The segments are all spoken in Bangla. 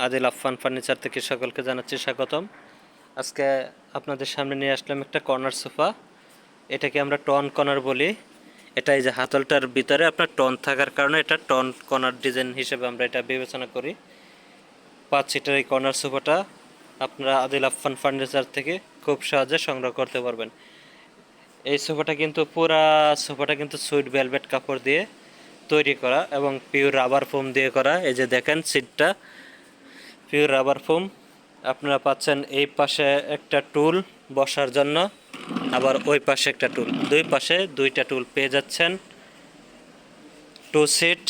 আদিল আফফান ফার্নিচার থেকে সকলকে জানাচ্ছি স্বাগতম। আজকে আপনাদের সামনে নিয়ে আসলাম একটা কর্নার সোফা। এটাকে আমরা টন কর্নার বলি। এটা এই যে হাতলটার ভিতরে আপনার টন থাকার কারণে এটা টন কর্নার ডিজাইন হিসেবে আমরা এটা বিবেচনা করি। 5 সিটার এই কর্নার সোফাটা আপনারা আদিল আফফান ফার্নিচার থেকে খুব সহজে সংগ্রহ করতে পারবেন। এই সোফাটা কিন্তু সুইট ভেলভেট কাপড় দিয়ে তৈরি করা এবং পিওর রাবার ফোম দিয়ে করা। এই যে দেখেন সিটটা পিওর রাবার ফোম। আপনারা পাচ্ছেন এই পাশে একটা টুল বসার জন্য, আবার ওই পাশে একটা টুল, দুই পাশে দুইটা টুল পেয়ে যাচ্ছেন। 2 সিট,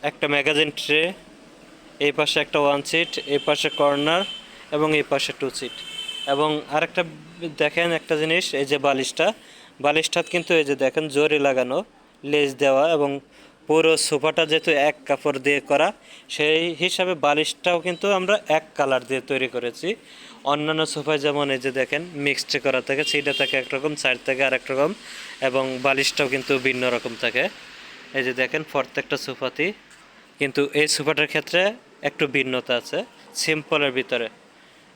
একটা ম্যাগাজিন ট্রে, এই পাশে একটা 1 সিট, এই পাশে কর্নার এবং এই পাশে 2 সিট। এবং আরেকটা দেখেন একটা জিনিস, এই যে বালিশটা কিন্তু এই যে দেখেন জরি লাগানো, লেজ দেওয়া এবং পুরো সোফাটা যেহেতু এক কাপড় দিয়ে করা, সেই হিসাবে বালিশটাও কিন্তু আমরা এক কালার দিয়ে তৈরি করেছি। অন্যান্য সোফায় যেমন এই যে দেখেন মিক্সড করা থাকে, সিটে থাকে একরকম, সাইড থেকে আরেক রকম এবং বালিশটাও কিন্তু ভিন্ন রকম থাকে। এই যে দেখেন প্রত্যেকটা সোফাতেই, কিন্তু এই সোফাটার ক্ষেত্রে একটু ভিন্নতা আছে সিম্পলের ভিতরে।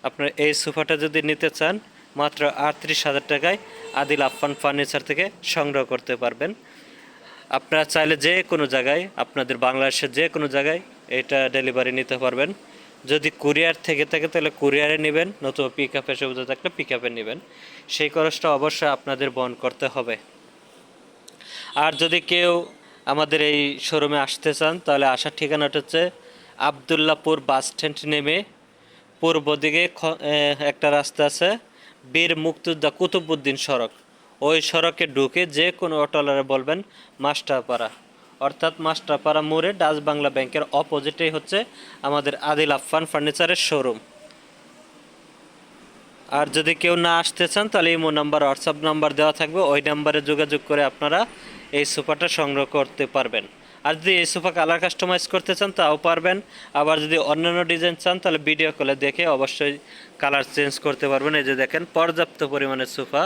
আপনার এই সোফাটা যদি নিতে চান মাত্র 38,000 টাকায় আদিল আফফান ফার্নিচার থেকে সংগ্রহ করতে পারবেন। আপনারা চাইলে যে কোনো জায়গায়, আপনাদের বাংলাদেশের যে কোনো জায়গায় এটা ডেলিভারি নিতে পারবেন। যদি কুরিয়ার থেকে থাকে তাহলে কুরিয়ারে নেবেন, নতুবা পিক আপে সুবিধা থাকলে পিক আপে নেবেন। সেই খরচটা অবশ্যই আপনাদের বহন করতে হবে। আর যদি কেউ আমাদের এই শোরুমে আসতে চান তাহলে আসার ঠিকানাটা হচ্ছে আবদুল্লাপুর বাস স্ট্যান্ড নেমে পূর্ব দিকে একটা রাস্তা আছে, বীর মুক্তিযোদ্ধা কুতুবউদ্দিন সড়ক। ওই সড়কে ঢুকে যে কোনো অটোওয়ালারে বলবেন মাস্টারপাড়া, অর্থাৎ মাস্টারপাড়া মোড়ে ডাচ বাংলা ব্যাংকের অপোজিটেই হচ্ছে আমাদের আদিল আফফান ফার্নিচারের শোরুম। আর যদি কেউ না আসতে চান তাহলে ইমো নাম্বার, হোয়াটসঅ্যাপ নাম্বার দেওয়া থাকবে, ওই নাম্বারে যোগাযোগ করে আপনারা এই সোফাটা সংগ্রহ করতে পারবেন। আর যদি এই সোফা কালার কাস্টমাইজ করতে চান তাও পারবেন। আবার যদি অন্যান্য ডিজাইন চান তাহলে ভিডিও কলে দেখে অবশ্যই কালার চেঞ্জ করতে পারবেন। এই যে দেখেন পর্যাপ্ত পরিমাণে সোফা,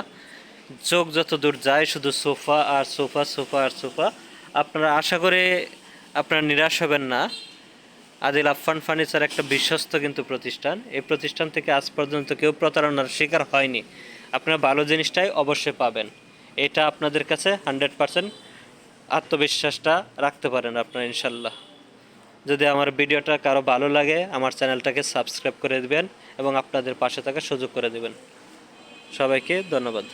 চোখ যত দূর যায় শুধু সোফা আর সোফা, সোফা আর সোফা। আপনারা আশা করে আপনারা নিরাশ হবেন না। আদিল আফফান ফার্নিচার একটা বিশ্বস্ত কিন্তু প্রতিষ্ঠান। এই প্রতিষ্ঠান থেকে আজ পর্যন্ত কেউ প্রতারণার শিকার হয়নি। আপনারা ভালো জিনিসটাই অবশ্যই পাবেন, এটা আপনাদের কাছে 100% আত্মবিশ্বাসটা রাখতে পারেন আপনারা ইনশাল্লাহ। যদি আমার ভিডিওটা কারো ভালো লাগে আমার চ্যানেলটাকে সাবস্ক্রাইব করে দেবেন এবং আপনাদের পাশে থাকার সুযোগ করে দেবেন। সবাইকে ধন্যবাদ।